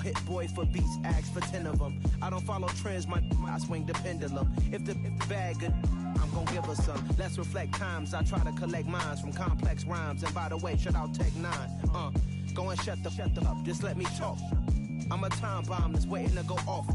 Hit boy for beats, ask for 10 of them. I don't follow trends, I swing the pendulum. If the bag good, I'm gon' give her some. Let's reflect times, I try to collect minds from complex rhymes. And by the way, shout out Tech 9. Go and shut the up, just let me talk. I'm a time bomb that's waiting to go off.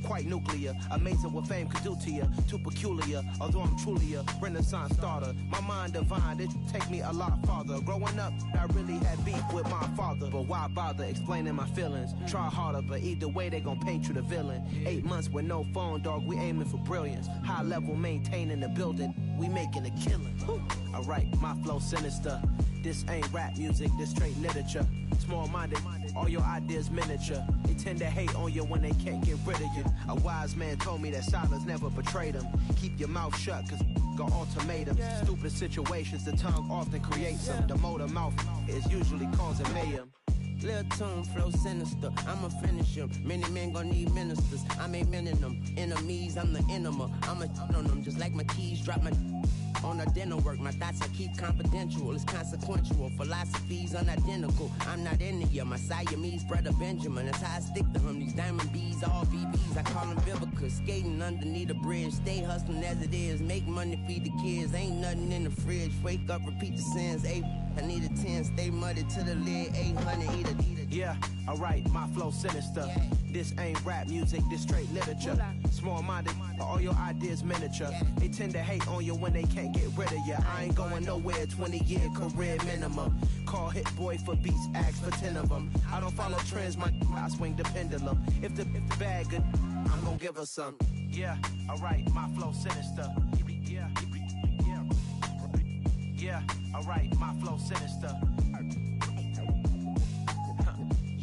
Quite nuclear, amazing what fame could do to you. Too peculiar, although I'm truly a renaissance starter. My mind divine, it take me a lot farther. Growing up, I really had beef with my father. But why bother explaining my feelings? Try harder, but either way they gon' paint you the villain. 8 months with no phone, dog, we aiming for brilliance. High level maintaining the building, we making a killing. Alright, my flow sinister. This ain't rap music, this straight literature. Small-minded, all your ideas miniature. They tend to hate on you when they can't get rid of you. A wise man told me that silence never betrayed him. Keep your mouth shut, cause got ultimatums. Stupid situations, the tongue often creates them. The motor mouth is usually causing mayhem. Lil' tune, flow sinister, I'ma finish him. Many men gon' need ministers, I'm a men in them. Enemies, I'm the enema, I'ma on them. Just like my keys, drop my on a dental work. My thoughts I keep confidential, it's consequential. Philosophies unidentical, I'm not into ya. My Siamese brother Benjamin, that's how I stick to him. These diamond bees, all BBs, I call them Vivica. Skating underneath a bridge, stay hustling as it is. Make money, feed the kids, ain't nothing in the fridge. Wake up, repeat the sins, I need a 10, stay muddy to the lid, 800, eat a. Yeah, alright, my flow sinister. This ain't rap music, this straight literature. Small-minded, all your ideas miniature. They tend to hate on you when they can't get rid of you. I ain't going nowhere, 20-year career minimum. Call hit boy for beats, ask for 10 of them. I don't follow trends, I swing the pendulum. If the bag good, I'm gon' give her some. Yeah, alright, my flow sinister. Yeah, alright, my flow sinister.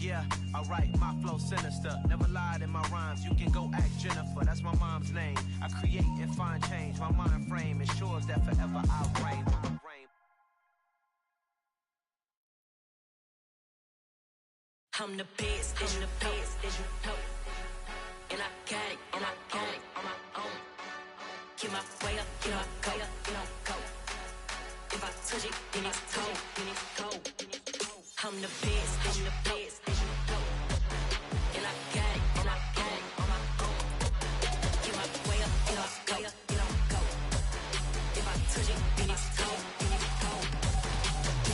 Yeah, alright, my flow sinister. Never lied in my rhymes, you can go ask Jennifer. That's my mom's name. I create and find change. My mind frame ensures that forever I'll reign. I'm the best, I'm the best, as you know. And I got it, and I got it on my own. Get my way up, get my go, get my go. If I touch it, then it's cold, then it's cold. I'm the best, I'm the best, as you know. And I got it, and I got it on my own. Get my way up, get my go, get my go. If I touch it, then it's cold, then it's cold.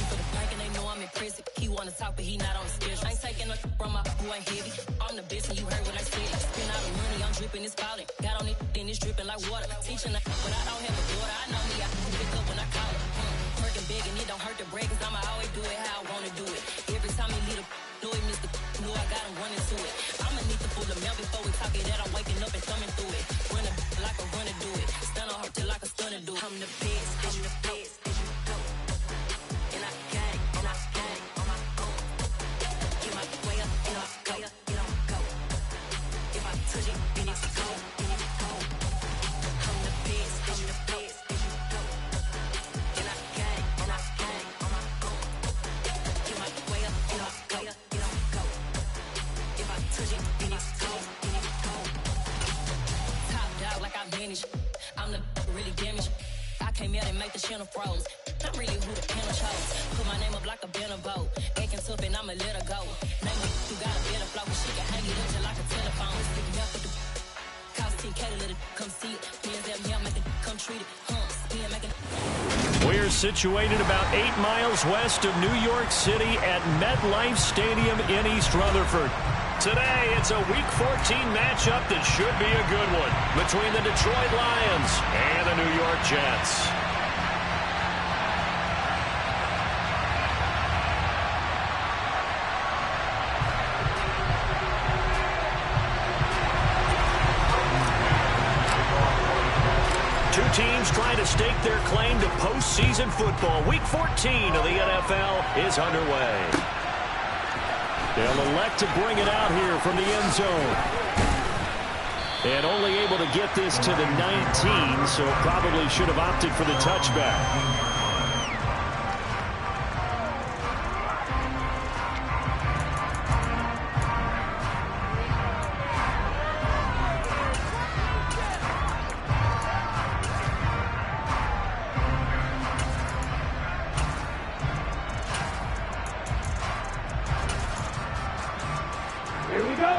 For the blank and they know I'm in prison. He wanna talk, but he not on the schedule. I ain't taking no from my who ain't heavy. I'm the best, and you heard what I said. Spend all the money, I'm dripping, it's falling. Got on it, then it's dripping like water. Teaching but I don't have a daughter. I know me, I can pick up when I call it. Working big and it don't hurt to break, cause I'ma always do it how I wanna do it. Every time he lead a know he missed the know I got him running to it. I'ma need to pull the mail before we talk it that I'm waking up and thumbing through it. Run like a runner do it. Stun on her till like a stunner do it. I'm the best, I'm the best, as you know. And I got it, and I got it on my own. Get my way up, and I go, get on go. If I touch it, then it's cold, then it's cold. I'm the best, I'm the best, as you know. And I got it, and I got it on my own. Get my way up, and I go, get on go. If I touch it, then it's cold, then it's cold. Top dog like I manage. I'm the really damaged. I came out and make the channel froze. I'm really who the panel chose. Put my name up like a banner boat. Acting tough and I'ma let her go. Name me who got a better flow, but she can hang it up just like a telephone. Stick me up with the cost 10K to let it come see it. Hands up, yeah, make it come treat it. Spin, make it. We're situated about 8 miles west of New York City at MetLife Stadium in East Rutherford. Today, it's a Week 14 matchup that should be a good one between the Detroit Lions and the New York Jets. Two teams trying to stake their claim to postseason football. Week 14 of the NFL is underway. They'll elect to bring it out here from the end zone. And only able to get this to the 19, so probably should have opted for the touchback. Here we go.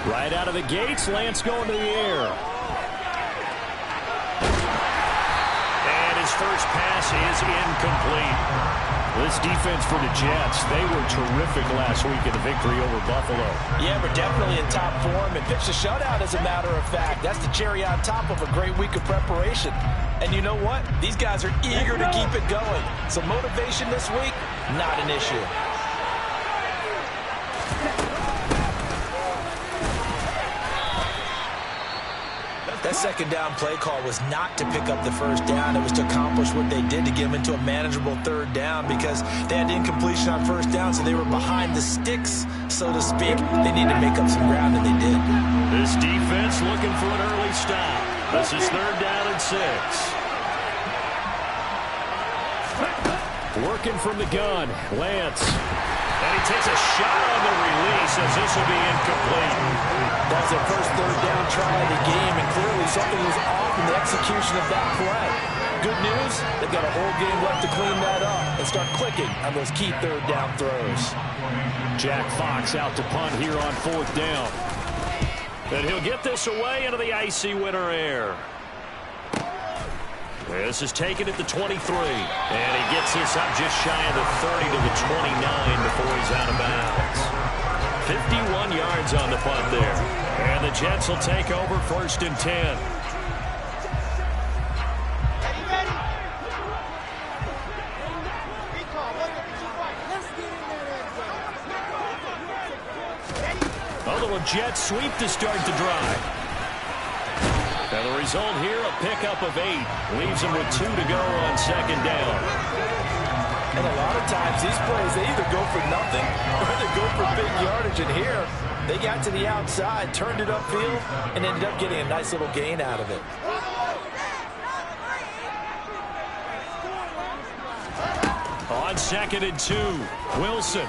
Right out of the gates, Lance going to the air. And his first pass is incomplete. This defense for the Jets, they were terrific last week in the victory over Buffalo. Yeah, we're definitely in top form and pitched a shutout, as a matter of fact. That's the cherry on top of a great week of preparation. And you know what? These guys are eager to keep it going. So motivation this week, not an issue. That second down play call was not to pick up the first down. It was to accomplish what they did to get them into a manageable third down because they had incompletion on first down, so they were behind the sticks, so to speak. They needed to make up some ground, and they did. This defense looking for an early stop. This is 3rd down and 6. Working from the gun, Lance. And he takes a shot on the release as this will be incomplete. That's their first 3rd down try of the game, and clearly something was off in the execution of that play. Good news, they've got a whole game left to clean that up and start clicking on those key 3rd down throws. Jack Fox out to punt here on 4th down. And he'll get this away into the icy winter air. This is taken at the 23. And he gets this up just shy of the 30 to the 29 before he's out of bounds. 51 yards on the punt there. And the Jets will take over 1st and 10. A little jet sweep to start the drive. And the result here, a pickup of 8. Leaves him with 2 to go on 2nd down. And a lot of times these plays, they either go for nothing or they go for big yardage. And here, they got to the outside, turned it upfield, and ended up getting a nice little gain out of it. On 2nd and 2, Wilson.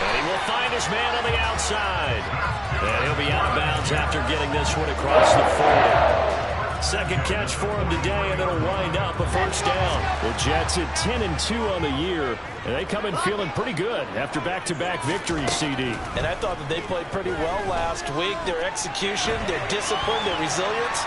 And he will find his man on the outside. And he'll be out of bounds after getting this one across the 40. Second catch for him today, and it'll wind up a 1st down. The Jets at 10-2 on the year, and they come in feeling pretty good after back-to-back victories, CD. And I thought that they played pretty well last week. Their execution, their discipline, their resilience,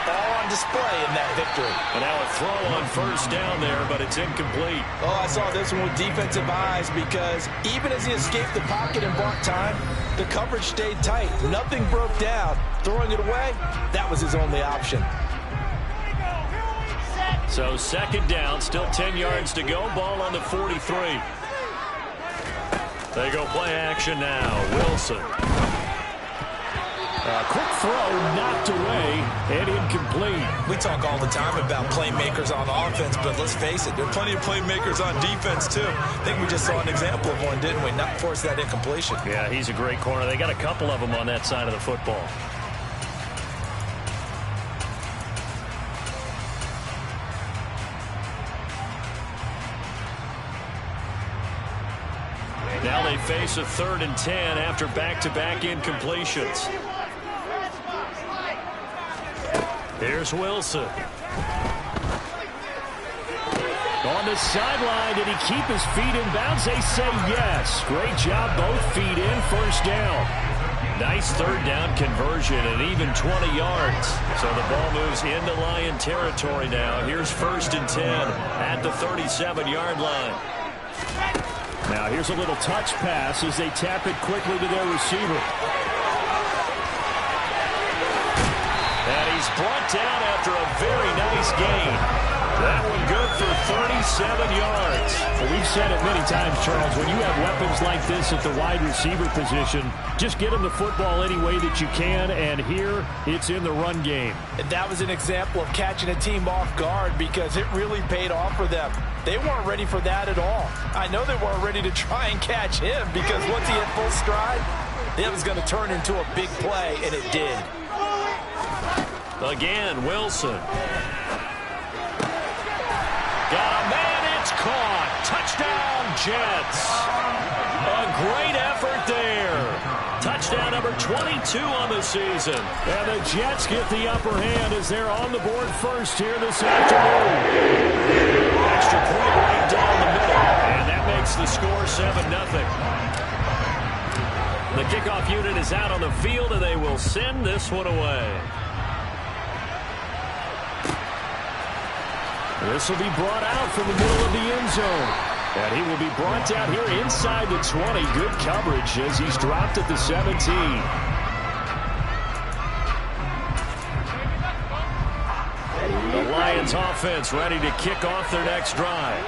all on display in that victory. And now a throw on 1st down there, but it's incomplete. Oh, I saw this one with defensive eyes because even as he escaped the pocket and bought time, the coverage stayed tight. Nothing broke down. Throwing it away, that was his only option. So 2nd down, still 10 yards to go. Ball on the 43. They go play action now. Wilson. A quick throw knocked away and incomplete. We talk all the time about playmakers on offense, but let's face it, there are plenty of playmakers on defense too. I think we just saw an example of one, didn't we? Not force that incompletion. Yeah, he's a great corner. They got a couple of them on that side of the football. Now they face a 3rd and 10 after back-to-back incompletions. Here's Wilson. On the sideline, did he keep his feet in bounds? They say yes. Great job, both feet in, 1st down. Nice 3rd down conversion and even 20 yards. So the ball moves into Lion territory now. Here's 1st and 10 at the 37-yard line. Now here's a little touch pass as they tap it quickly to their receiver. And he's brought down after a very nice gain. That one good for 37 yards. Well, we've said it many times, Charles, when you have weapons like this at the wide receiver position, just get them the football any way that you can, and here it's in the run game. And that was an example of catching a team off guard because it really paid off for them. They weren't ready for that at all. I know they weren't ready to try and catch him because once he hit full stride, it was going to turn into a big play, and it did. Again, Wilson. Got a man, it's caught. Touchdown, Jets. A great effort there. Touchdown number 22 on the season. And the Jets get the upper hand as they're on the board first here this afternoon. Extra point is out on the field, and they will send this one away. This will be brought out from the middle of the end zone. And he will be brought down here inside the 20. Good coverage as he's dropped at the 17. The Lions offense ready to kick off their next drive.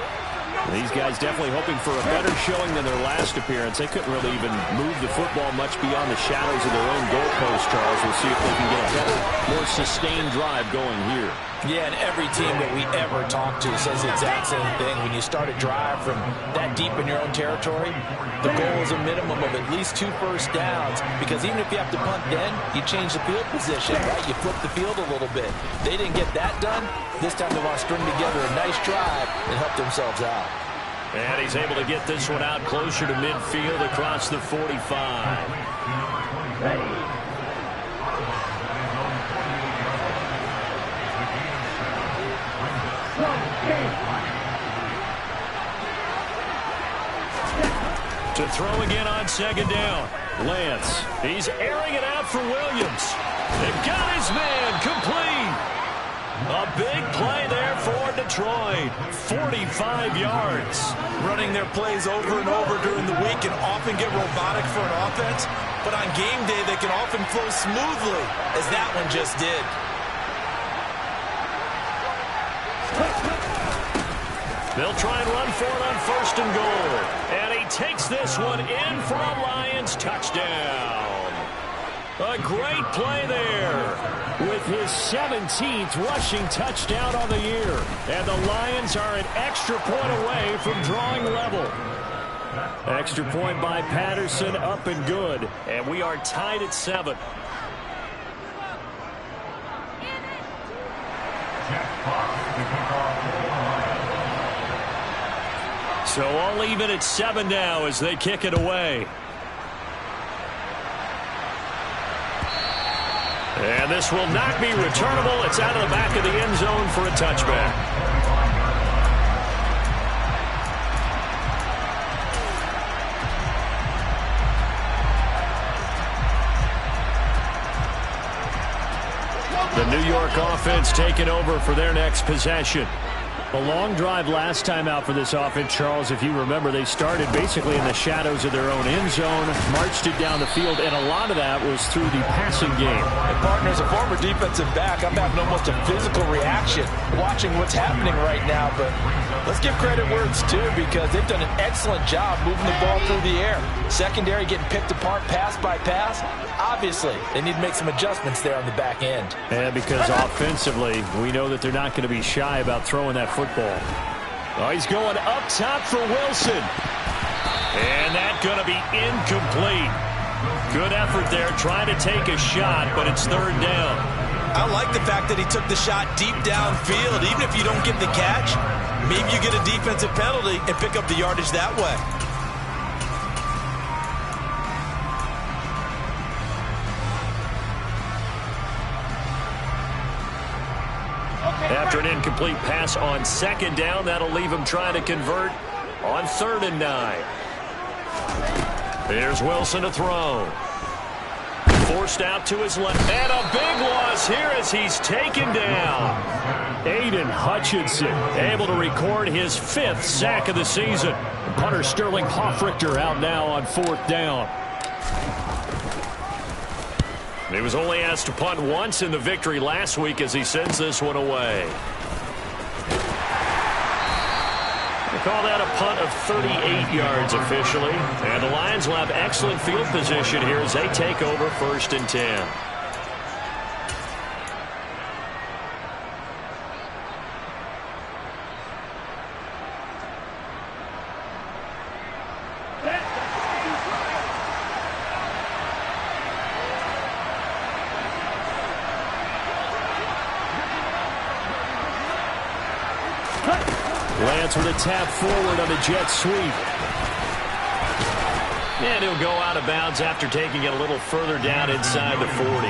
These guys definitely hoping for a better showing than their last appearance. They couldn't really even move the football much beyond the shadows of their own goalpost, Charles. We'll see if they can get a better, more sustained drive going here. Yeah, and every team that we ever talk to says the exact same thing. When you start a drive from that deep in your own territory, the goal is a minimum of at least 2 first downs, because even if you have to punt then, you change the field position, right? You flip the field a little bit. They didn't get that done. This time they want to string together a nice drive and help themselves out. And he's able to get this one out closer to midfield across the 45. To throw again on second down. Lance, he's airing it out for Williams. They've got his man complete. A big play there for Detroit. 45 yards. Running their plays over and over during the week can often get robotic for an offense, but on game day they can often flow smoothly, as that one just did. They'll try and run for it on first and goal. And he takes this one in for a Lions touchdown. A great play there with his 17th rushing touchdown on the year. And the Lions are an extra point away from drawing level. Extra point by Patterson, up and good. And we are tied at 7. So all even at 7 now as they kick it away. And this will not be returnable. It's out of the back of the end zone for a touchback. The New York offense taking over for their next possession. A long drive last time out for this offense, Charles. If you remember, they started basically in the shadows of their own end zone, marched it down the field, and a lot of that was through the passing game. And partner, as a former defensive back, I'm having almost a physical reaction watching what's happening right now. But let's give credit where it's due, because they've done an excellent job moving the ball through the air. Secondary getting picked apart pass by pass. Obviously, they need to make some adjustments there on the back end. And because offensively, we know that they're not going to be shy about throwing that football. Oh, he's going up top for Wilson. And that's going to be incomplete. Good effort there trying to take a shot, but it's third down. I like the fact that he took the shot deep downfield. Even if you don't get the catch, maybe you get a defensive penalty and pick up the yardage that way. After an incomplete pass on second down, that'll leave him trying to convert on 3rd and 9. There's Wilson to throw. Forced out to his left. And a big loss here as he's taken down. Aiden Hutchinson able to record his 5th sack of the season. Punter Sterling Hoffrichter out now on 4th down. He was only asked to punt once in the victory last week as he sends this one away. They call that a punt of 38 yards officially. And the Lions will have excellent field position here as they take over 1st and 10. Lance with a tap forward on the jet sweep. And he'll go out of bounds after taking it a little further down inside the 40.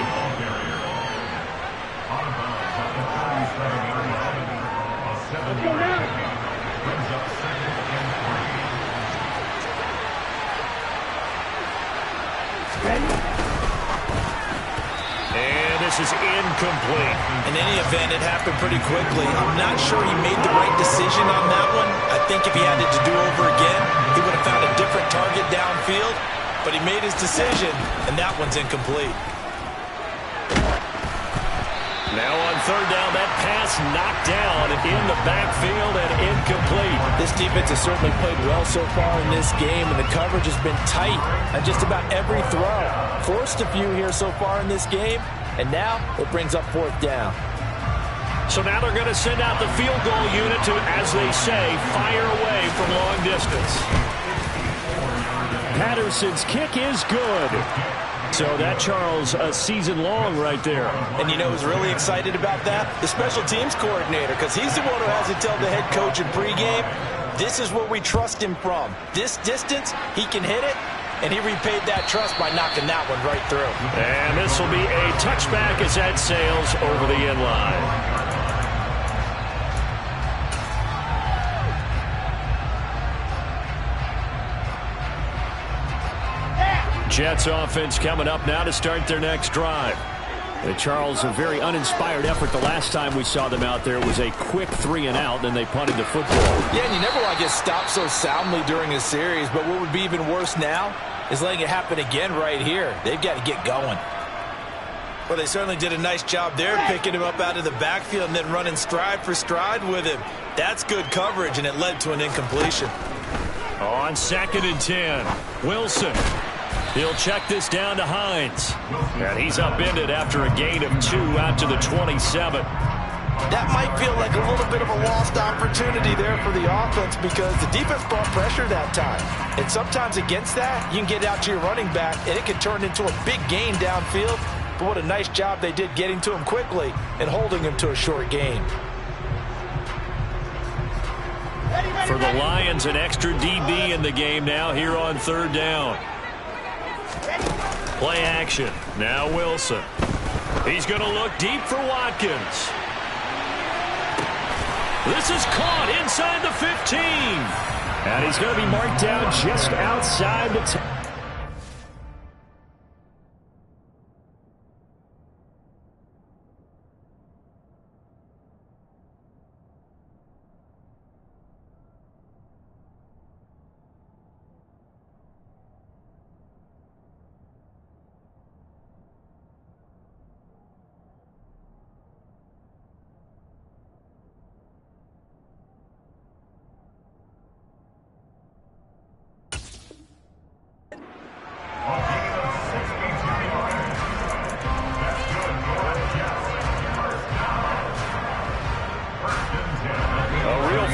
pass is incomplete. In any event, it happened pretty quickly. I'm not sure he made the right decision on that one. I think if he had it to do over again, he would have found a different target downfield. But he made his decision, and that one's incomplete. Now on third down, that pass knocked down in the backfield and incomplete. This defense has certainly played well so far in this game, and the coverage has been tight on just about every throw. Forced a few here so far in this game, and now it brings up fourth down. So now they're going to send out the field goal unit to, as they say, fire away from long distance. Patterson's kick is good. So that, Charles, a season long right there. And you know who's really excited about that? The special teams coordinator, because he's the one who has to tell the head coach in pregame, this is where we trust him from. This distance, he can hit it, and he repaid that trust by knocking that one right through. And this will be a touchback as that sails over the end line. Jets offense coming up now to start their next drive. Charles, a very uninspired effort the last time we saw them out there. It was a quick 3-and-out, and they punted the football. Yeah, and you never want to get stopped so soundly during a series, but what would be even worse now is letting it happen again right here. They've got to get going. Well, they certainly did a nice job there, picking him up out of the backfield and then running stride for stride with him. That's good coverage, and it led to an incompletion. On 2nd and 10, Wilson. He'll check this down to Hines. And he's upended after a gain of 2 out to the 27. That might feel like a little bit of a lost opportunity there for the offense because the defense brought pressure that time. And sometimes against that, you can get out to your running back, and it can turn into a big gain downfield. But what a nice job they did getting to him quickly and holding him to a short gain. For the Lions, an extra DB in the game now here on third down. Play action. Now Wilson. He's going to look deep for Watkins. This is caught inside the 15. And he's going to be marked down just outside the 10.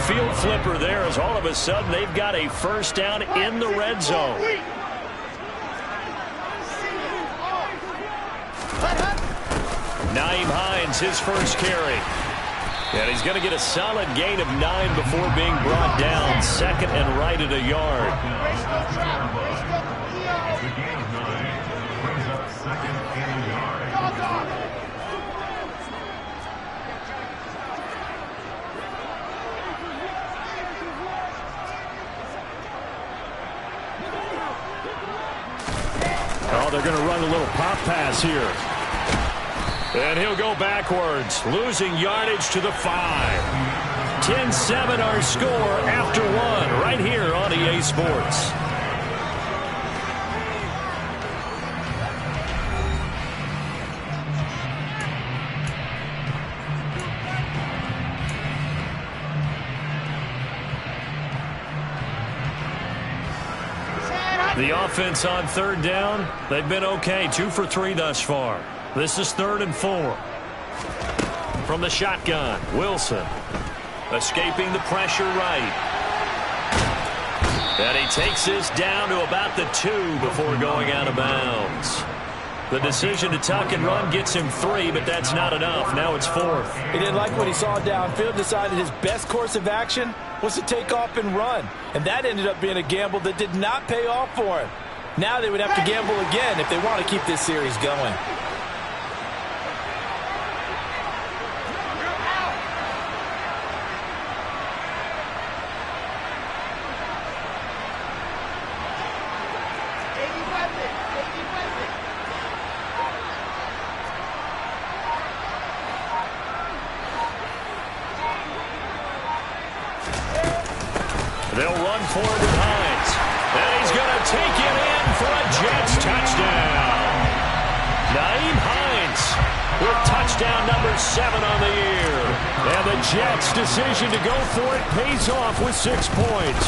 Field flipper there as all of a sudden they've got a first down in the red zone. Nyheim Hines, his first carry. And he's going to get a solid gain of 9 before being brought down. 2nd and right at a yard. Oh, they're going to run a little pop pass here. And he'll go backwards, losing yardage to the 5. 10-7 our score after 1 right here on EA Sports. The offense on third down, they've been okay. 2 for 3 thus far. This is 3rd and 4. From the shotgun, Wilson escaping the pressure right. And he takes this down to about the 2 before going out of bounds. The decision to tuck and run gets him 3, but that's not enough. Now it's 4th. He didn't like what he saw downfield, decided his best course of action was to take off and run. And that ended up being a gamble that did not pay off for him. Now they would have to gamble again if they want to keep this series going. They'll run for it with Hines. And he's going to take it in for a Jets touchdown. Nyheim Hines with touchdown number 7 on the year. And the Jets' decision to go for it pays off with 6 points.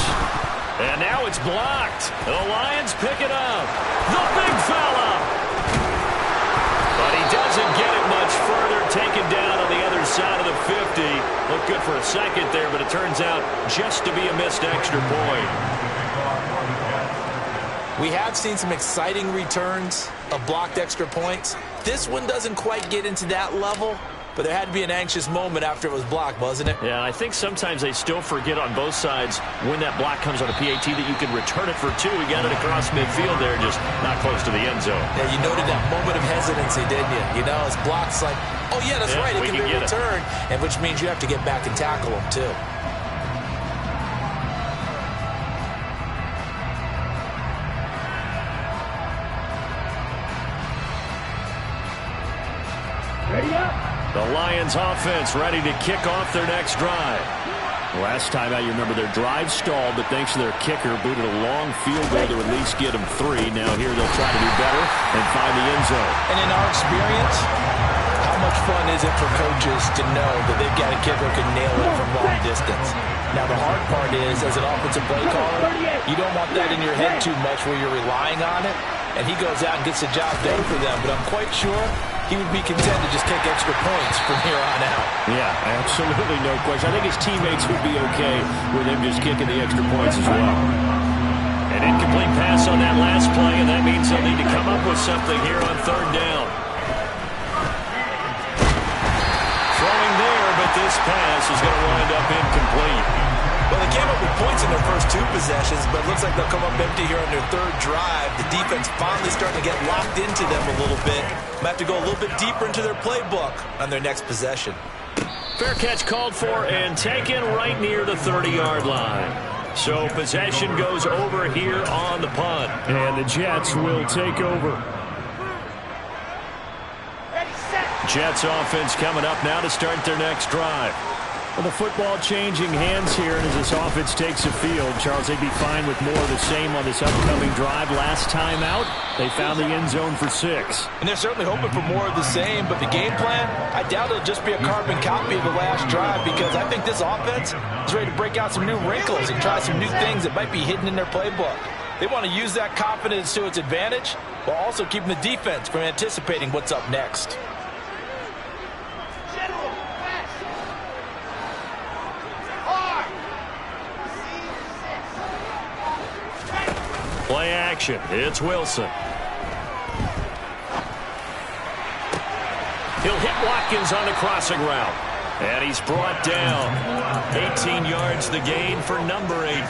And now it's blocked. The Lions pick it up. The big fella. But he doesn't get it much further. Taken down on the other side of the 50. Looked good for a second there, but it turns out just to be a missed extra point. We have seen some exciting returns of blocked extra points. This one doesn't quite get into that level, but there had to be an anxious moment after it was blocked, wasn't it? Yeah, I think sometimes they still forget on both sides when that block comes on a PAT that you can return it for 2. He got it across midfield there, just not close to the end zone. Yeah, you noted that moment of hesitancy, didn't you? You know, his block's like, oh, yeah, that's right, it can be returned, and which means you have to get back and tackle him, too. The Lions offense ready to kick off their next drive. Last time out, you remember their drive stalled, but thanks to their kicker, booted a long field goal to at least get them 3. Now here they'll try to do better and find the end zone. And in our experience, how much fun is it for coaches to know that they've got a kicker who can nail it from long distance? Now the hard part is, as an offensive play caller, you don't want that in your head too much where you're relying on it, and he goes out and gets the job done for them. But I'm quite sure he would be content to just kick extra points from here on out. Yeah, absolutely no question. I think his teammates would be okay with him just kicking the extra points as well. An incomplete pass on that last play, and that means they'll need to come up with something here on 3rd down. Throwing there, but this pass is going to wind up incomplete. Well, they came up with points in their first 2 possessions, but it looks like they'll come up empty here on their 3rd drive. The defense finally starting to get locked into them a little bit. Might have to go a little bit deeper into their playbook on their next possession. Fair catch called for and taken right near the 30-yard line. So possession goes over here on the punt. And the Jets will take over. Jets offense coming up now to start their next drive. Well, the football changing hands here, and as this offense takes the field, Charles, they'd be fine with more of the same on this upcoming drive. Last time out, they found the end zone for 6. And they're certainly hoping for more of the same, but the game plan, I doubt it'll just be a carbon copy of the last drive, because I think this offense is ready to break out some new wrinkles and try some new things that might be hidden in their playbook. They want to use that confidence to its advantage, while also keeping the defense from anticipating what's up next. Play action. It's Wilson. He'll hit Watkins on the crossing route. And he's brought down. 18 yards the gain for number 18.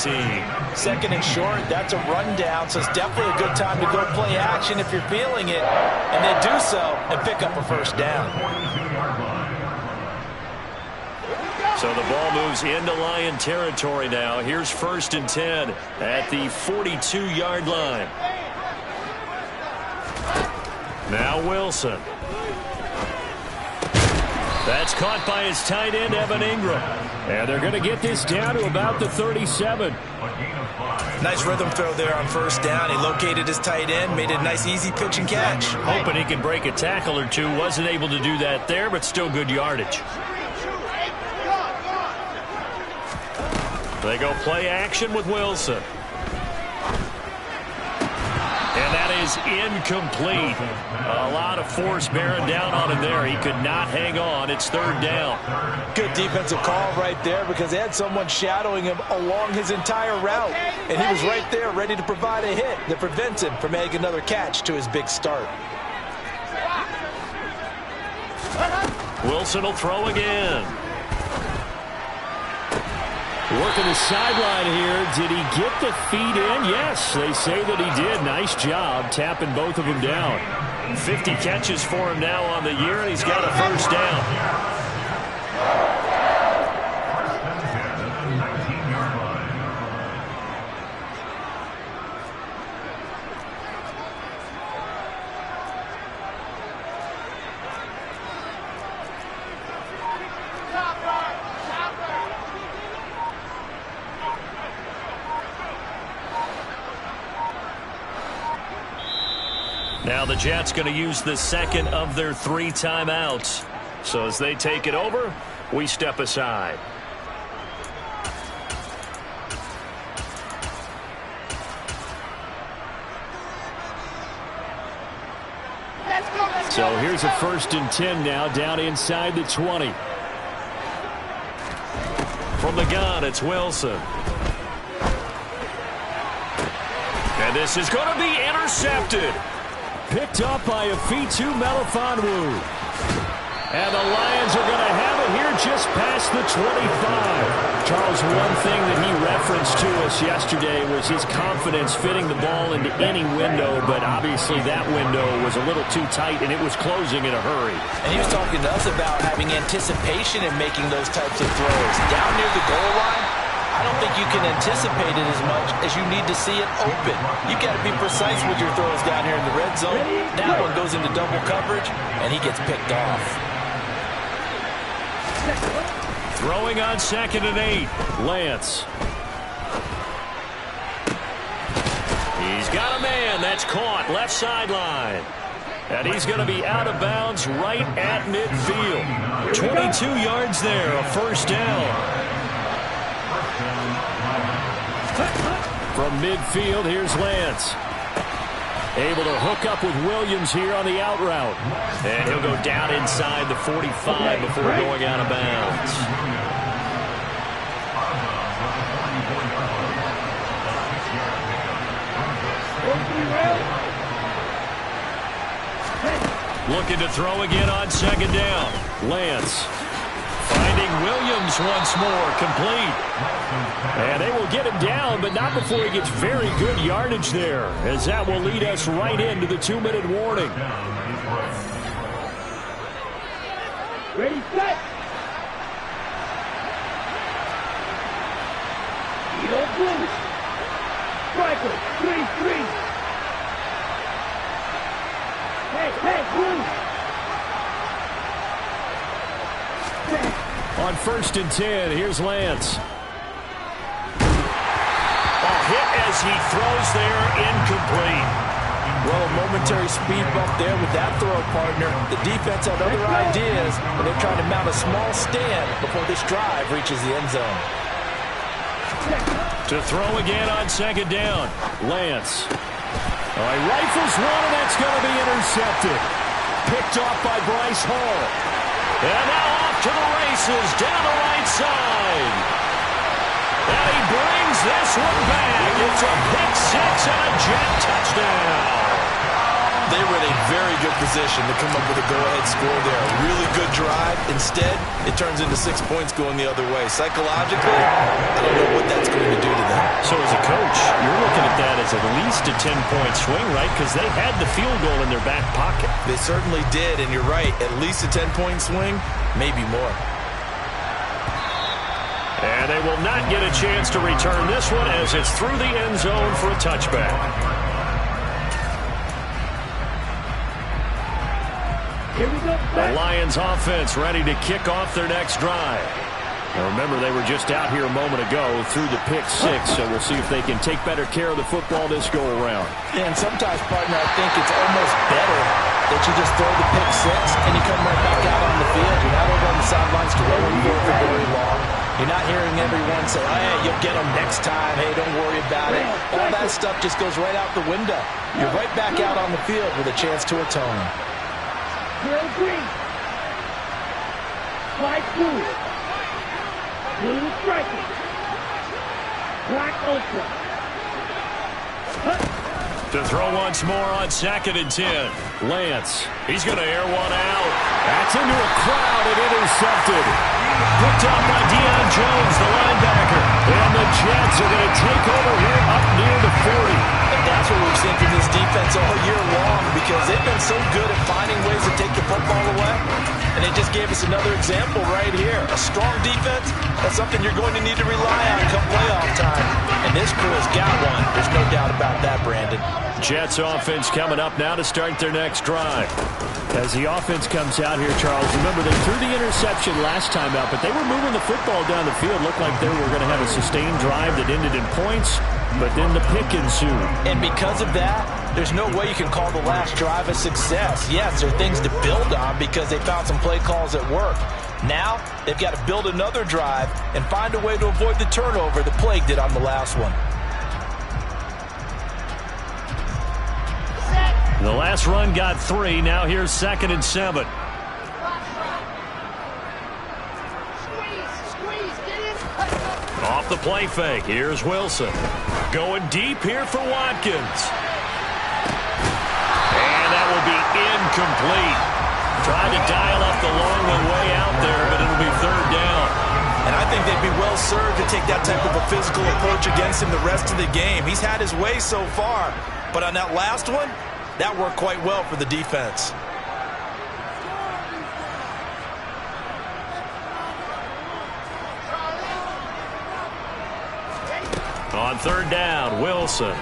2nd and short, that's a rundown, so it's definitely a good time to go play action if you're feeling it. And they do so and pick up a 1st down. So the ball moves into Lion territory now. Here's 1st and 10 at the 42-yard line. Now Wilson. That's caught by his tight end, Evan Ingram. And they're going to get this down to about the 37. Nice rhythm throw there on 1st down. He located his tight end, made a nice easy pitch and catch. Hoping he can break a tackle or 2. Wasn't able to do that there, but still good yardage. They go play action with Wilson. And that is incomplete. A lot of force bearing down on him there. He could not hang on. It's 3rd down. Good defensive call right there, because they had someone shadowing him along his entire route. And he was right there ready to provide a hit that prevents him from making another catch to his big start. Wilson will throw again. Working the sideline here. Did he get the feet in? Yes, they say that he did. Nice job tapping both of them down. 50 catches for him now on the year, and he's got a 1st down. Now the Jets going to use the second of their 3 timeouts. So as they take it over, we step aside. So here's a 1st and 10 now, down inside the 20. From the gun, it's Wilson. And this is going to be intercepted. Picked up by Afitu Melifonwu. And the Lions are going to have it here just past the 25. Charles, one thing that he referenced to us yesterday was his confidence fitting the ball into any window, but obviously that window was a little too tight, and it was closing in a hurry. And he was talking to us about having anticipation in making those types of throws. Down near the goal line, I don't think you can anticipate it as much as you need to see it open. You've got to be precise with your throws down here in the red zone. That one goes into double coverage, and he gets picked off. Throwing on 2nd and 8, Lance. He's got a man that's caught left sideline. And he's going to be out of bounds right at midfield. 22 yards there, a 1st down. From midfield, here's Lance. Able to hook up with Williams here on the out route. And he'll go down inside the 45 before going out of bounds. Looking to throw again on 2nd down. Lance finding Williams once more, complete. And they will get him down, but not before he gets very good yardage there, as that will lead us right into the 2-minute warning. Ready, set. You don't move. Striker, 3-3. Hey, move. On 1st and 10, here's Lance. Hit as he throws there, incomplete. Well, a momentary speed bump there with that throw, partner. The defense had other ideas, and they're trying to mount a small stand before this drive reaches the end zone. To throw again on 2nd down, Lance. All right, rifles one, and that's going to be intercepted. Picked off by Bryce Hall. And now off to the races down the right side. And he brings this one back. It's a pick 6 and a Jet touchdown. They were in a very good position to come up with a go-ahead score there. A really good drive. Instead, it turns into 6 points going the other way. Psychologically, I don't know what that's going to do to them. So as a coach, you're looking at that as at least a 10-point swing, right? Because they had the field goal in their back pocket. They certainly did, and you're right. At least a 10-point swing, maybe more. And they will not get a chance to return this one as it's through the end zone for a touchback. The Lions offense ready to kick off their next drive. Now remember, they were just out here a moment ago through the pick 6, so we'll see if they can take better care of the football this go-around. Yeah, and sometimes, partner, I think it's almost better that you just throw the pick 6 and you come right back out on the field. You're not over on the sidelines dwelling for it for very long. You're not hearing everyone say, oh, hey, you'll get them next time. Hey, don't worry about it. All that stuff just goes right out the window. You're right back out on the field with a chance to atone. Girl green. White blue. Blue striking. Black ultra. To throw once more on 2nd and 10. Lance. He's going to air one out. That's into a crowd and intercepted. Picked up by Deion Jones, the linebacker. And the Jets are going to take over here up near the 40. And that's what we've seen from this defense all year long, because they've been so good at finding ways to take the football away. And they just gave us another example right here. A strong defense, that's something you're going to need to rely on come playoff time. And this crew has got one. There's no doubt about that, Brandon. Jets offense coming up now to start their next drive. As the offense comes out here, Charles, remember they threw the interception last time out, but they were moving the football down the field. Looked like they were going to have a sustained drive that ended in points, but then the pick ensued. And because of that, there's no way you can call the last drive a success. Yes, there are things to build on because they found some play calls that work. Now, they've got to build another drive and find a way to avoid the turnover the Plague did on the last one. The last run got 3. Now here's 2nd and 7. Off the play fake. Here's Wilson. Going deep here for Watkins. And that will be incomplete. Tried to dial up the long one way out there, but it'll be 3rd down. And I think they'd be well served to take that type of a physical approach against him the rest of the game. He's had his way so far, but on that last one, that worked quite well for the defense. On 3rd down, Wilson.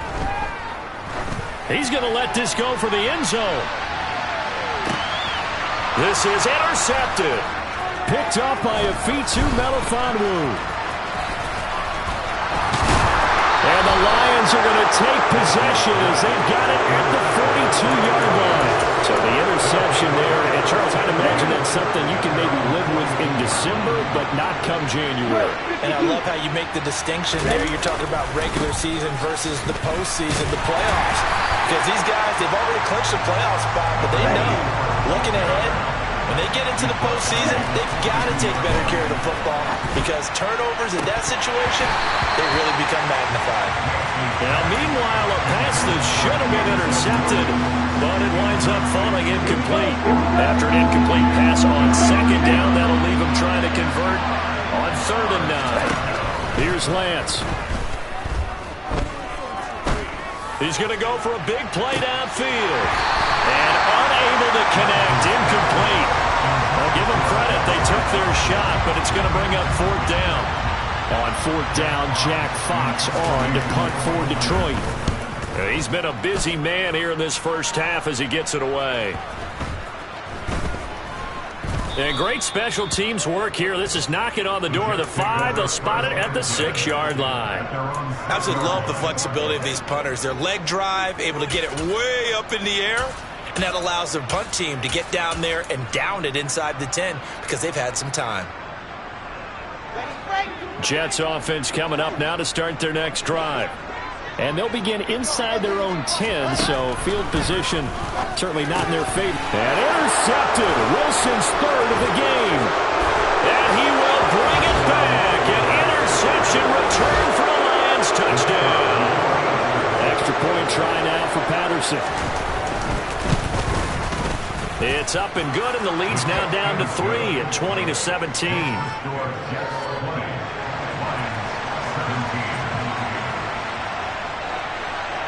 He's going to let this go for the end zone. This is intercepted. Picked up by Afitu Melifonwu. And the Lions are going to take possession as they've got it at the 42-yard line. So the interception there, and Charles, I'd imagine that's something you can maybe live with in December, but not come January. And I love how you make the distinction there. You're talking about regular season versus the postseason, the playoffs. Because these guys, they've already clinched a playoff spot, but they know, looking ahead, when they get into the postseason, they've got to take better care of the football because turnovers in that situation, they really become magnified. Now, meanwhile, a pass that should have been intercepted, but it winds up falling incomplete. After an incomplete pass on 2nd down, that'll leave them trying to convert on 3rd and 9. Here's Lance. He's going to go for a big play downfield. And unable to connect, incomplete. I'll give them credit, they took their shot, but it's going to bring up 4th down. On 4th down, Jack Fox on to punt for Detroit. He's been a busy man here in this first half as he gets it away. And great special teams work here. This is knocking on the door of the 5. They'll spot it at the 6-yard line. Absolutely love the flexibility of these punters. Their leg drive, able to get it way up in the air, and that allows their punt team to get down there and down it inside the 10 because they've had some time. Jets offense coming up now to start their next drive. And they'll begin inside their own 10, so field position certainly not in their favor. And intercepted. Wilson's 3rd of the game. And he will bring it back. An interception return for a Lions touchdown. Extra point try now for Patterson. It's up and good, and the lead's now down to 3 at 20-17.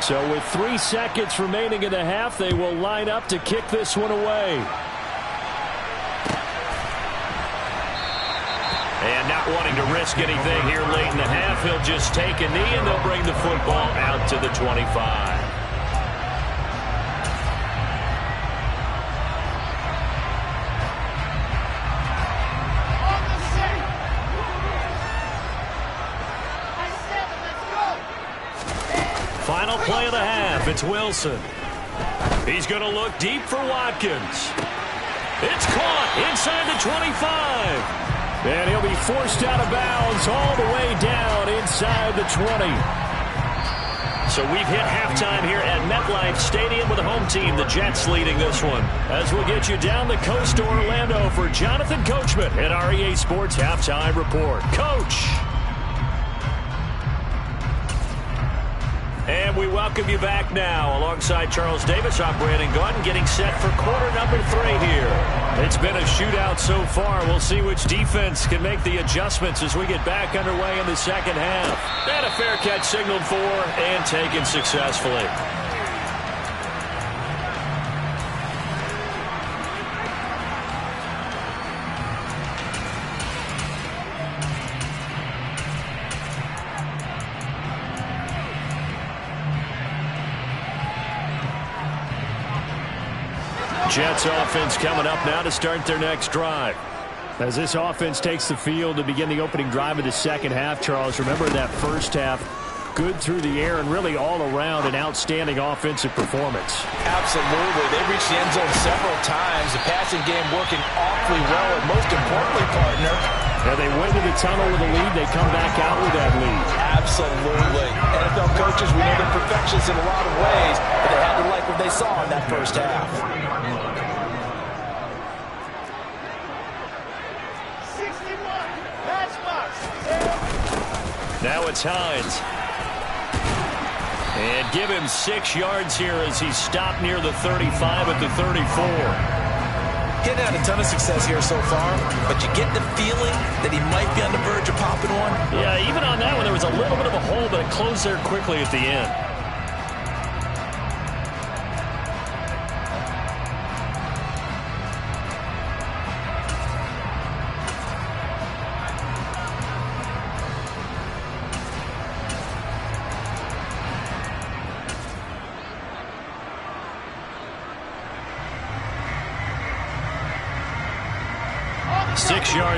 So with 3 seconds remaining in the half, they will line up to kick this one away. And not wanting to risk anything here late in the half, he'll just take a knee, and they'll bring the football out to the 25. Final play of the half, it's Wilson. He's going to look deep for Watkins. It's caught inside the 25. And he'll be forced out of bounds all the way down inside the 20. So we've hit halftime here at MetLife Stadium with the home team, the Jets, leading this one. As we'll get you down the coast to Orlando for Jonathan Coachman at our EA Sports Halftime Report. Coach! And we welcome you back now alongside Charles Davis. I'm Brandon Gaudin getting set for quarter number 3 here. It's been a shootout so far. We'll see which defense can make the adjustments as we get back underway in the second half. And a fair catch signaled for and taken successfully. Jets offense coming up now to start their next drive. As this offense takes the field to begin the opening drive of the second half, Charles, remember that first half, Good through the air and really all around an outstanding offensive performance. Absolutely. They reached the end zone several times. The passing game working awfully well. And most importantly, partner, yeah, they went to the tunnel with a lead. They come back out with that lead. Absolutely. NFL coaches, we know they're perfectionists in a lot of ways, but they had to like what they saw in that first half. 61. Pass box. Now it's Hines. And give him 6 yards here as he's stopped near the 35 at the 34. Getting had a ton of success here so far, but you get the feeling that he might be on the verge of popping one. Yeah, even on that one, there was a little bit of a hole, but it closed there quickly at the end.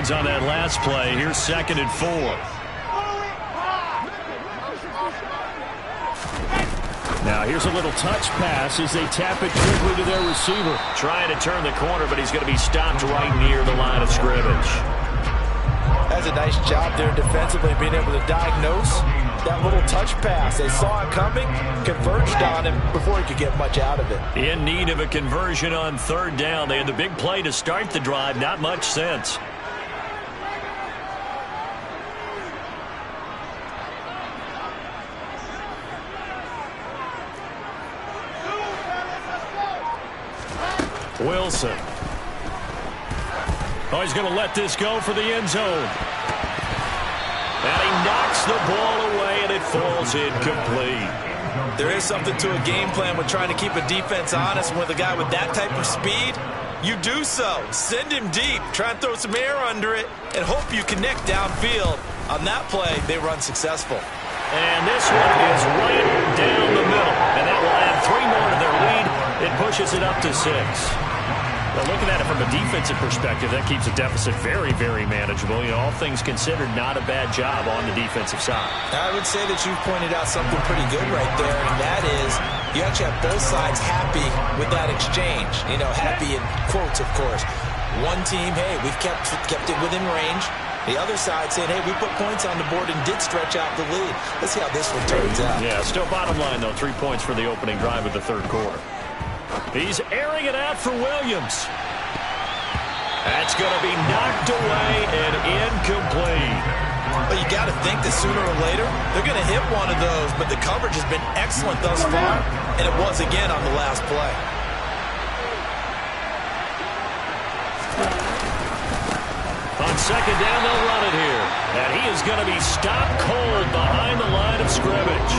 On that last play. Here's 2nd and 4. Now here's a little touch pass as they tap it quickly to their receiver. Trying to turn the corner, but he's going to be stopped right near the line of scrimmage. That's a nice job there defensively, being able to diagnose that little touch pass. They saw it coming, converged on him before he could get much out of it. In need of a conversion on 3rd down. They had the big play to start the drive. Not much sense. Wilson. Oh, he's going to let this go for the end zone. And he knocks the ball away, and it falls incomplete. There is something to a game plan with trying to keep a defense honest. And with a guy with that type of speed, you do so. Send him deep. Try and throw some air under it and hope you connect downfield. On that play, they run successful. And this one is right down the middle. And that will add 3 more to their lead. It pushes it up to 6. Well, looking at it from a defensive perspective, that keeps the deficit very, very manageable. You know, all things considered, not a bad job on the defensive side. I would say that you pointed out something pretty good right there, and that is you actually have both sides happy with that exchange. You know, happy in quotes, of course. One team, hey, we've kept it within range. The other side saying, hey, we put points on the board and did stretch out the lead. Let's see how this one turns out. Yeah, still bottom line, though, 3 points for the opening drive of the 3rd quarter. He's airing it out for Williams. That's going to be knocked away and incomplete. But you got to think that sooner or later, they're going to hit one of those. But the coverage has been excellent thus far, and it was again on the last play. On 2nd down, they'll run it here. And he is going to be stopped cold behind the line of scrimmage.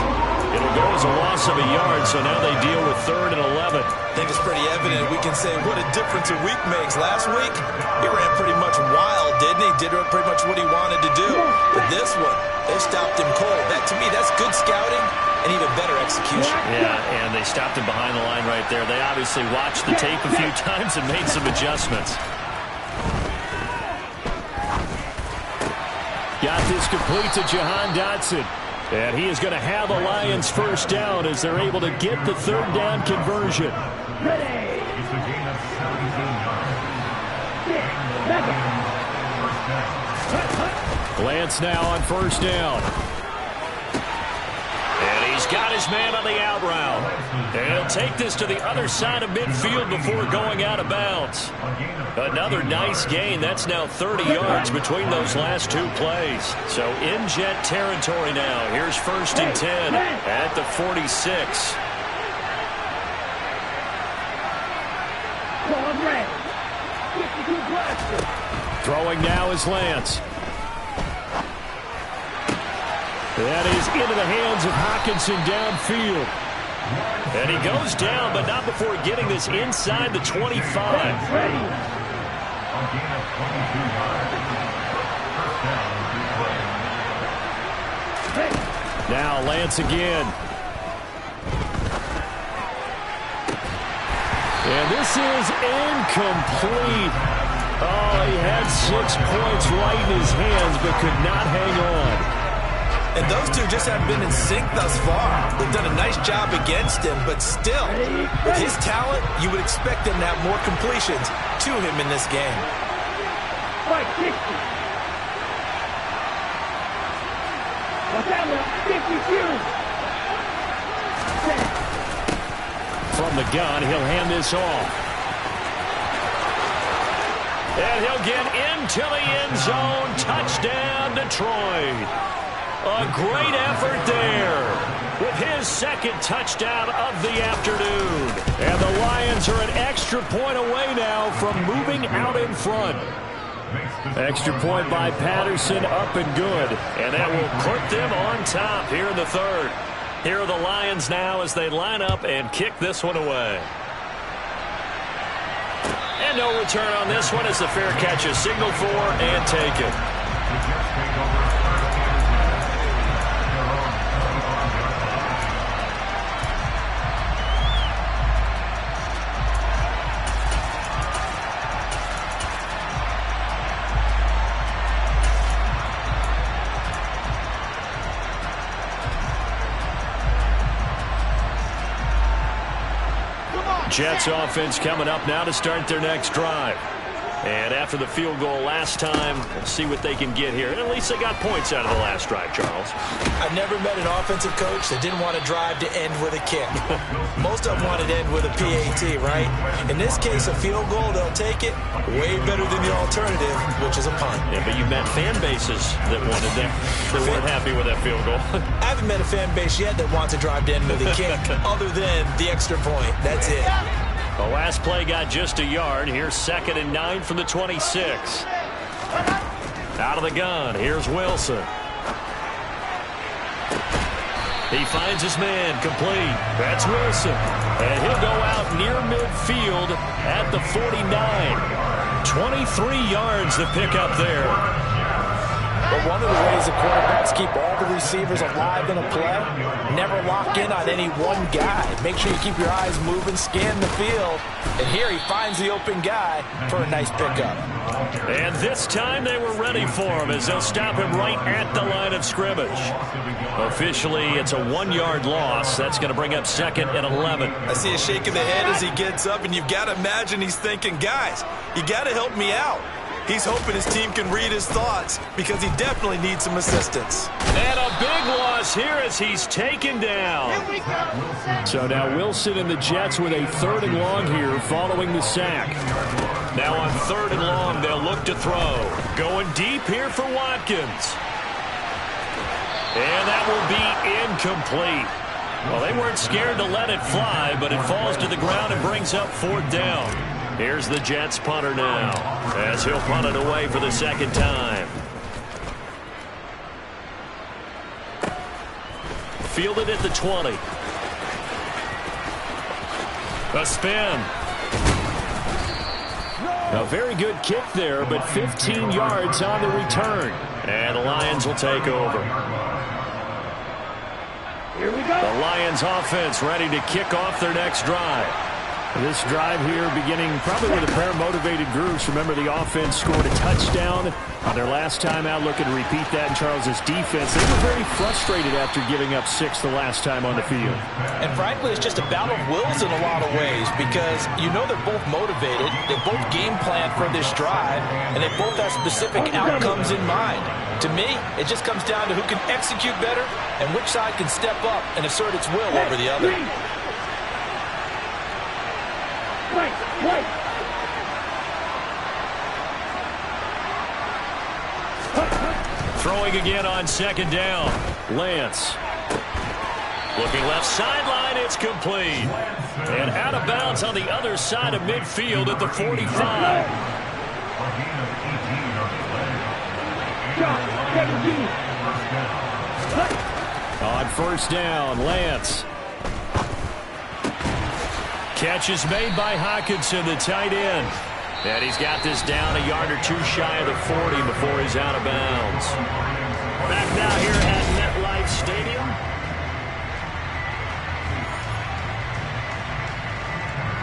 It'll go as a loss of a yard, so now they deal with 3rd and 11. I think it's pretty evident. We can say what a difference a week makes. Last week, he ran pretty much wild, didn't he? Did pretty much what he wanted to do. But this one, they stopped him cold. That, to me, that's good scouting and even better execution. Yeah, and they stopped him behind the line right there. They obviously watched the tape a few times and made some adjustments. Got this complete to Jahan Dotson. And he is going to have a Lions 1st down as they're able to get the 3rd down conversion. Ready. Lance now on 1st down. And he's got his man on the out route. And he'll take this to the other side of midfield before going out of bounds. Another nice gain. That's now 30 yards between those last 2 plays. So in Jet territory now. Here's 1st and 10 at the 46. Throwing now is Lance. That is into the hands of Hockenson downfield. And he goes down, but not before getting this inside the 25. Now Lance again. And this is incomplete. Oh, he had 6 points right in his hands, but could not hang on. And those two just haven't been in sync thus far. They've done a nice job against him, but still, with his talent, you would expect him to have more completions to him in this game. Fight 60. What's that one? 52. From the gun, he'll hand this off. And he'll get into the end zone. Touchdown, Detroit. A great effort there with his second touchdown of the afternoon. And the Lions are an extra point away now from moving out in front. Extra point by Patterson, up and good. And that will put them on top here in the third. Here are the Lions now as they line up and kick this one away. And no return on this one as the fair catch is signaled for and taken. Jets offense coming up now to start their next drive. And after the field goal last time, we'll see what they can get here. And at least they got points out of the last drive, Charles. I've never met an offensive coach that didn't want to drive to end with a kick. Most of them wanted to end with a PAT, right? In this case, a field goal, they'll take it way better than the alternative, which is a punt. Yeah, but you met fan bases that wanted that. They weren't happy with that field goal. I haven't met a fan base yet that wants to drive to end with a kick other than the extra point. That's it. The last play got just a yard. Here's 2nd and 9 from the 26. Out of the gun. Here's Wilson. He finds his man complete. That's Wilson. And he'll go out near midfield at the 49. 23 yards to pick up there. But one of the ways the quarterbacks keep all the receivers alive in a play, never lock in on any one guy. Make sure you keep your eyes moving, scan the field. And here he finds the open guy for a nice pickup. And this time they were ready for him as they'll stop him right at the line of scrimmage. Officially, it's a 1-yard loss. That's going to bring up 2nd and 11. I see a shake of the head as he gets up, and you've got to imagine he's thinking, guys, you got to help me out. He's hoping his team can read his thoughts because he definitely needs some assistance. And a big loss here as he's taken down. So now Wilson and the Jets with a 3rd and long here following the sack. Now on 3rd and long, they'll look to throw. Going deep here for Watkins. And that will be incomplete. Well, they weren't scared to let it fly, but it falls to the ground and brings up 4th down. Here's the Jets punter now as he'll punt it away for the 2nd time. Fielded at the 20. A spin. A very good kick there, but 15 yards on the return. And the Lions will take over. Here we go. The Lions offense ready to kick off their next drive. This drive here beginning probably with a pair of motivated groups. Remember, the offense scored a touchdown on their last time out. Looking to repeat that in Charles's defense. They were very frustrated after giving up 6 the last time on the field. And frankly, it's just a battle of wills in a lot of ways because you know they're both motivated. They both game plan for this drive, and they both have specific outcomes in mind. To me, it just comes down to who can execute better and which side can step up and assert its will over the other. Wait. Throwing again on 2nd down. Lance. Looking left sideline, it's complete. And out of bounds on the other side of midfield at the 45. On 1st down, Lance. Catch is made by Hockenson, the tight end. And he's got this down a yard or two shy of the 40 before he's out of bounds. Back now here at MetLife Stadium.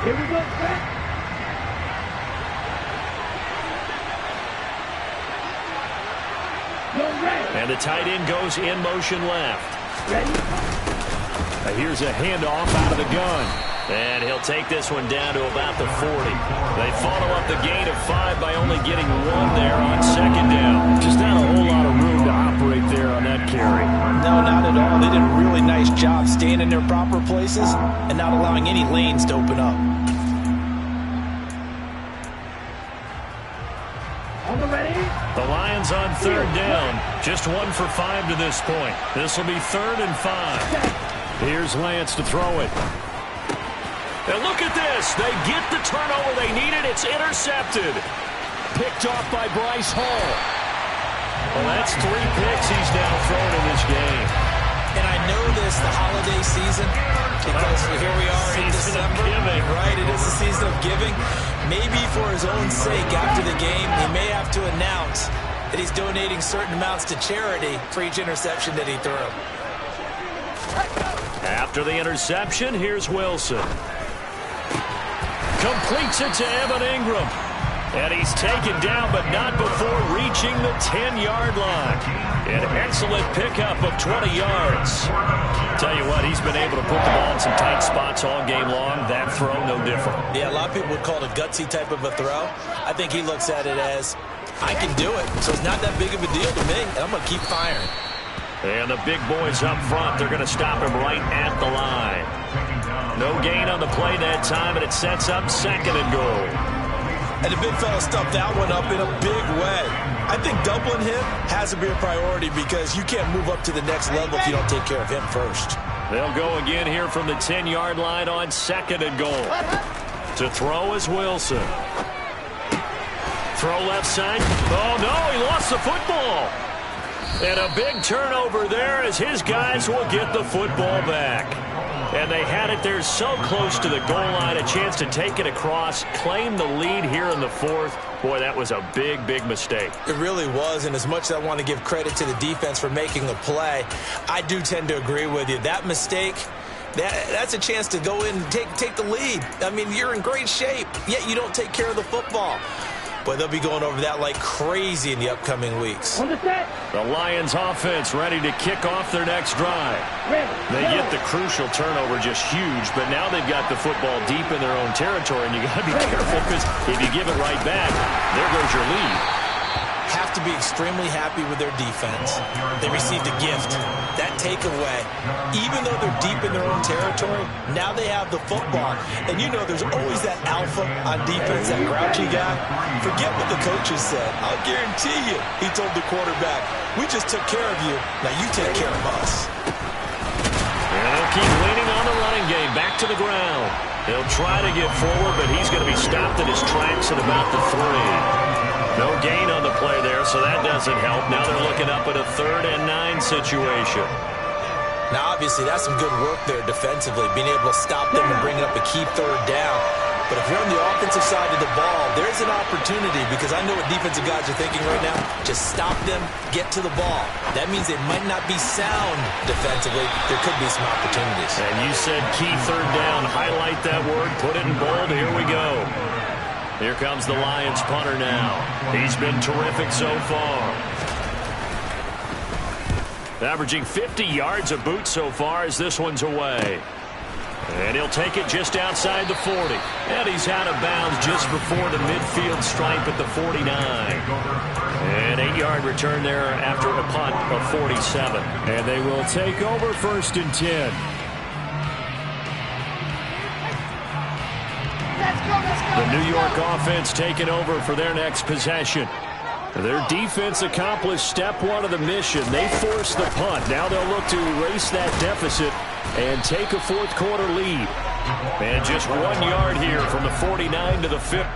Here we go, set. And the tight end goes in motion left. Ready? Here's a handoff out of the gun. And he'll take this one down to about the 40. They follow up the gain of 5 by only getting 1 there on second down. Just not a whole lot of room to operate there on that carry. No, not at all. They did a really nice job staying in their proper places and not allowing any lanes to open up. On the ready? The Lions on third down. Just 1 for 5 to this point. This will be 3rd and 5. Here's Lance to throw it. And look at this. They get the turnover they needed. It's intercepted. Picked off by Bryce Hall. Well, that's 3 picks he's now thrown in this game. And I know this, the holiday season, because here we are in December. Right, it is the season of giving. Maybe for his own sake, after the game, he may have to announce that he's donating certain amounts to charity for each interception that he threw. After the interception, here's Wilson. Completes it to Evan Ingram. And he's taken down, but not before reaching the 10-yard line. An excellent pickup of 20 yards. Tell you what, he's been able to put the ball in some tight spots all game long. That throw, no different. Yeah, a lot of people would call it a gutsy type of a throw. I think he looks at it as, I can do it, so it's not that big of a deal to me, and I'm going to keep firing. And the big boys up front, they're going to stop him right at the line. No gain on the play that time, and it sets up 2nd and goal. And the big fella stuffed that one up in a big way. I think doubling him has to be a priority because you can't move up to the next level if you don't take care of him first. They'll go again here from the 10-yard line on 2nd and goal. To throw is Wilson. Throw left side. Oh, no, he lost the football. And a big turnover there as his guys will get the football back. And they had it there so close to the goal line, a chance to take it across, claim the lead here in the 4th. Boy, that was a big, big mistake. It really was, and as much as I want to give credit to the defense for making a play, I do tend to agree with you. That mistake, that's a chance to go in and take the lead. I mean, you're in great shape, yet you don't take care of the football. But they'll be going over that like crazy in the upcoming weeks. On the set. The Lions offense ready to kick off their next drive. They get the crucial turnover, just huge, but now they've got the football deep in their own territory, and you got to be careful because if you give it right back, there goes your lead. Have to be extremely happy with their defense. They received a gift. That takeaway, even though they're deep in their own territory, now they have the football. And you know there's always that alpha on defense, that grouchy guy. Forget what the coaches said. I'll guarantee you, he told the quarterback, we just took care of you, now you take care of us. And they'll keep leaning on the running game, back to the ground. He'll try to get forward, but he's going to be stopped in his tracks at about the 3. No gain on the play there, so that doesn't help. Now they're looking up at a 3rd and 9 situation. Now, obviously, that's some good work there defensively, being able to stop them and bring up a key 3rd down. But if you're on the offensive side of the ball, there's an opportunity because I know what defensive guys are thinking right now. Just stop them, get to the ball. That means it might not be sound defensively. There could be some opportunities. And you said key 3rd down. Highlight that word, put it in bold. Here we go. Here comes the Lions punter now. He's been terrific so far. Averaging 50 yards a boot so far as this one's away. And he'll take it just outside the 40. And he's out of bounds just before the midfield stripe at the 49. An 8-yard return there after a punt of 47. And they will take over 1st and 10. The New York offense taking over for their next possession. Their defense accomplished step 1 of the mission. They forced the punt. Now they'll look to erase that deficit and take a 4th quarter lead. And just 1 yard here from the 49 to the 50.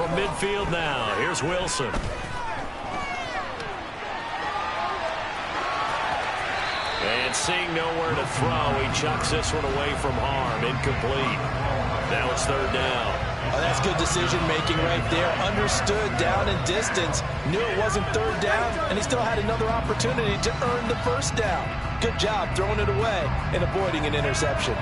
from midfield now. Here's Wilson. And seeing nowhere to throw, he chucks this one away from harm. Incomplete. Now it's third down. Oh, that's good decision-making right there. Understood down and distance. Knew it wasn't third down, and he still had another opportunity to earn the first down. Good job throwing it away and avoiding an interception.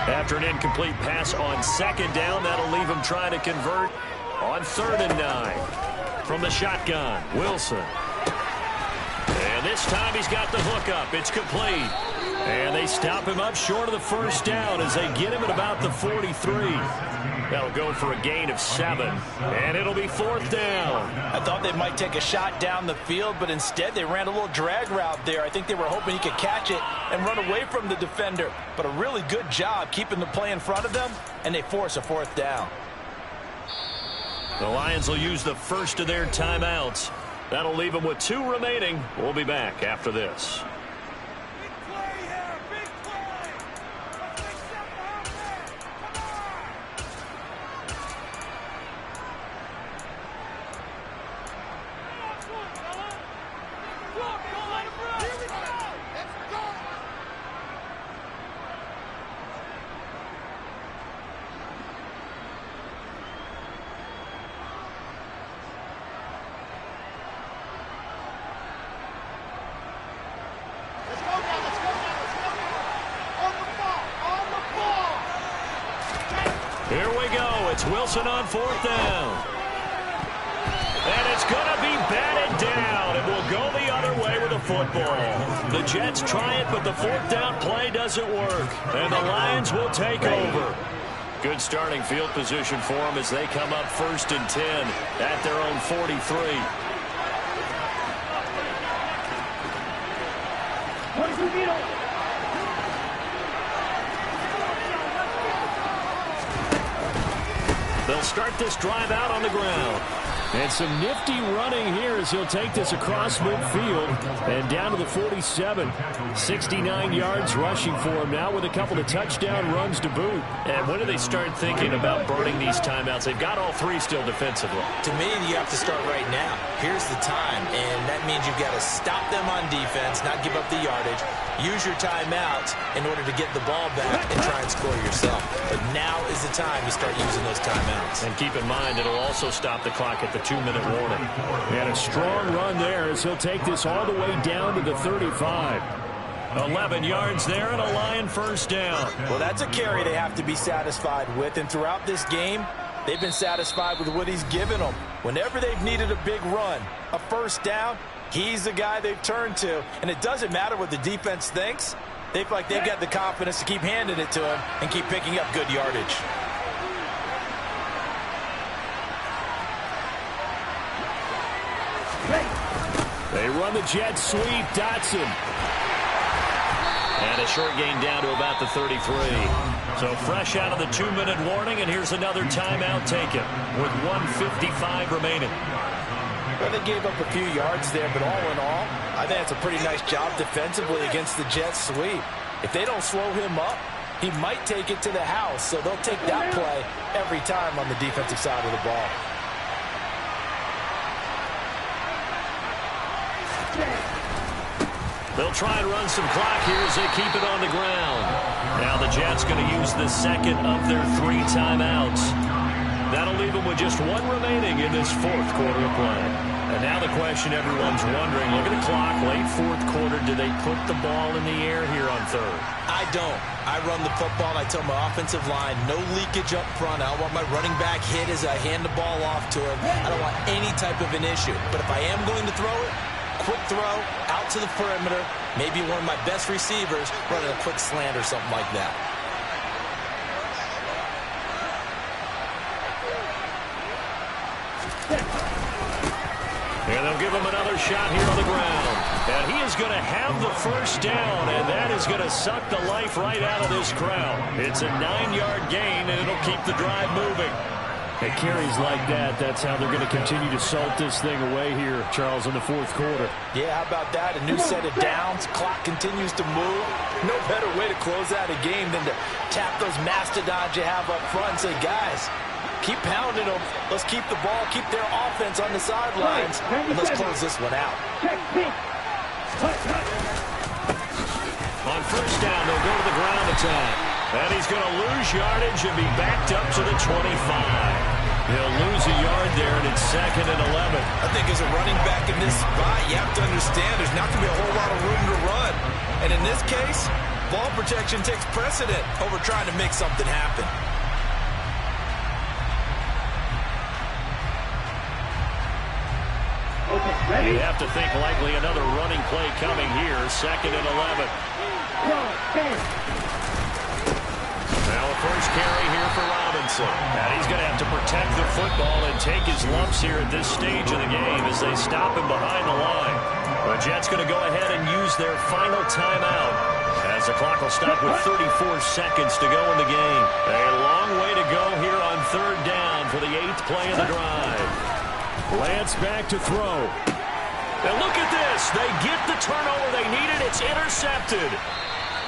After an incomplete pass on second down, that'll leave him trying to convert on 3rd and 9. From the shotgun, Wilson. And this time he's got the hook up. It's complete. And they stop him up short of the first down as they get him at about the 43. That'll go for a gain of 7. And it'll be 4th down. I thought they might take a shot down the field, but instead they ran a little drag route there. I think they were hoping he could catch it and run away from the defender. But a really good job keeping the play in front of them, and they force a 4th down. The Lions will use the first of their timeouts. That'll leave them with 2 remaining. We'll be back after this. Here we go. It's Wilson on 4th down. And it's going to be batted down. It will go the other way with the football. The Jets try it, but the 4th down play doesn't work. And the Lions will take over. Good starting field position for them as they come up 1st and 10 at their own 43. They'll start this drive out on the ground. And some nifty running here as he'll take this across midfield and down to the 47. 69 yards rushing for him now with a couple of touchdown runs to boot. And when do they start thinking about burning these timeouts? They've got all 3 still defensively. To me, you have to start right now. Here's the time, and that means you've got to stop them on defense, not give up the yardage. Use your timeouts in order to get the ball back and try and score yourself. But now is the time you start using those timeouts. And keep in mind, it'll also stop the clock at the 2-minute warning. And a strong run there as he'll take this all the way down to the 35. 11 yards there and a Lion first down. Well, that's a carry they have to be satisfied with. And throughout this game, they've been satisfied with what he's given them. Whenever they've needed a big run, a first down, he's the guy they've turned to. And it doesn't matter what the defense thinks. They feel like they've got the confidence to keep handing it to him and keep picking up good yardage. They run the jet sweep. Dotson. And a short gain down to about the 33. So fresh out of the 2-minute warning, and here's another timeout taken with 1:55 remaining. Well, they gave up a few yards there, but all in all, I think that's a pretty nice job defensively against the jet sweep. If they don't slow him up, he might take it to the house, so they'll take that play every time on the defensive side of the ball. They'll try and run some clock here as they keep it on the ground. Now the Jets going to use the second of their 3 timeouts. That'll leave them with just 1 remaining in this 4th quarter of play. And now the question everyone's wondering, look at the clock, late 4th quarter, do they put the ball in the air here on 3rd? I don't. I run the football, and I tell my offensive line, no leakage up front. I don't want my running back hit as I hand the ball off to him. I don't want any type of an issue. But if I am going to throw it, quick throw, out to the perimeter, maybe one of my best receivers running a quick slant or something like that. And they'll give him another shot here on the ground. And he is going to have the first down, and that is going to suck the life right out of this crowd. It's a 9-yard gain, and it'll keep the drive moving. At carries like that, that's how they're going to continue to salt this thing away here, Charles, in the fourth quarter. Yeah, how about that? A new set of downs. Clock continues to move. No better way to close out a game than to tap those mastodons you have up front and say, guys, keep pounding them. Let's keep the ball, keep their offense on the sidelines, and let's close this one out. On first down, they'll go to the ground attack. And he's going to lose yardage and be backed up to the 25. He'll lose a yard there, and it's 2nd and 11. I think as a running back in this spot, you have to understand there's not going to be a whole lot of room to run. And in this case, ball protection takes precedent over trying to make something happen. You have to think likely another running play coming here, 2nd and 11. Now a first carry here for Robinson. And he's going to have to protect the football and take his lumps here at this stage of the game as they stop him behind the line. The Jets going to go ahead and use their final timeout as the clock will stop with 34 seconds to go in the game. A long way to go here on 3rd down for the 8th play of the drive. Lance back to throw. And look at this. They get the turnover they needed. It's intercepted.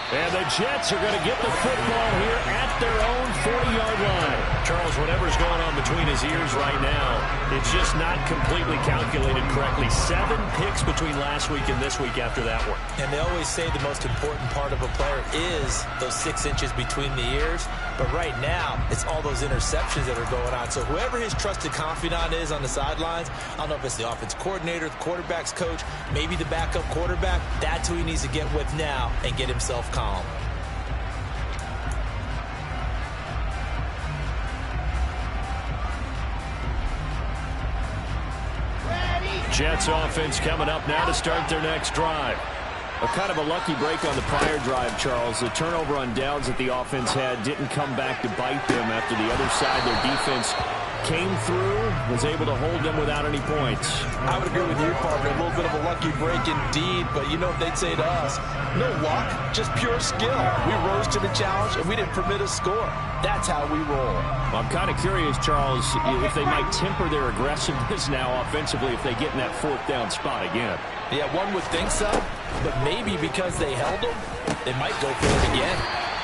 And the Jets are going to get the football here at their own 40-yard line. Charles, whatever's going on between his ears right now, it's just not completely calculated correctly. 7 picks between last week and this week after that one. And they always say the most important part of a player is those 6 inches between the ears. But right now, it's all those interceptions that are going on. So whoever his trusted confidant is on the sidelines, I don't know if it's the offense coordinator, the quarterback's coach, maybe the backup quarterback, that's who he needs to get with now and get himself calm. Jets offense coming up now to start their next drive. A kind of a lucky break on the prior drive, Charles. The turnover on downs that the offense had didn't come back to bite them after the other side. Their defense came through, was able to hold them without any points. I would agree with you, partner. A little bit of a lucky break indeed, but you know what they'd say to us? No luck, just pure skill. We rose to the challenge, and we didn't permit a score. That's how we roll. I'm kind of curious, Charles, if they might temper their aggressiveness now offensively if they get in that 4th down spot again. Yeah, one would think so, but maybe because they held them, they might go for it again.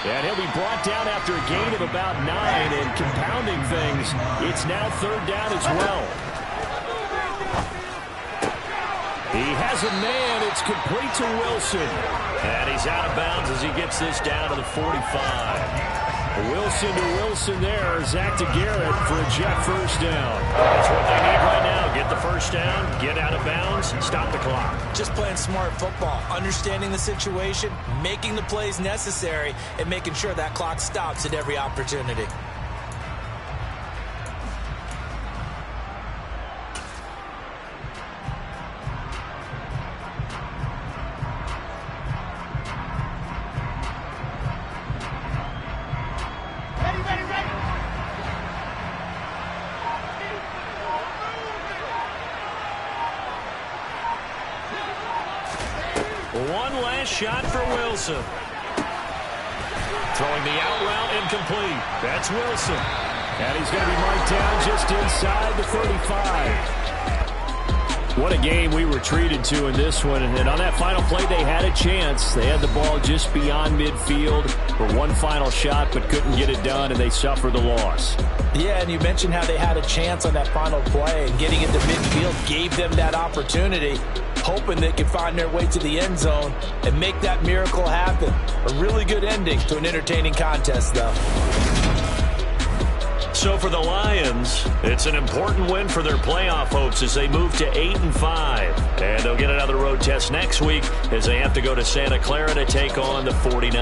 And he'll be brought down after a gain of about 9, and compounding things, it's now 3rd down as well. He has a man. It's complete to Wilson. And he's out of bounds as he gets this down to the 45. Wilson to Wilson there. Zach to Garrett for a Jet first down. That's what they need right now. Get the first down, get out of bounds, stop the clock. Just playing smart football, understanding the situation, making the plays necessary, and making sure that clock stops at every opportunity. One last shot for Wilson. Throwing the out route incomplete. That's Wilson. And he's going to be marked down just inside the 35. What a game we were treated to in this one. And on that final play, they had a chance. They had the ball just beyond midfield for one final shot, but couldn't get it done, and they suffered the loss. Yeah, and you mentioned how they had a chance on that final play, and getting into midfield gave them that opportunity, hoping they could find their way to the end zone and make that miracle happen. A really good ending to an entertaining contest, though. So for the Lions, it's an important win for their playoff hopes as they move to 8-5. And they'll get another road test next week as they have to go to Santa Clara to take on the 49ers.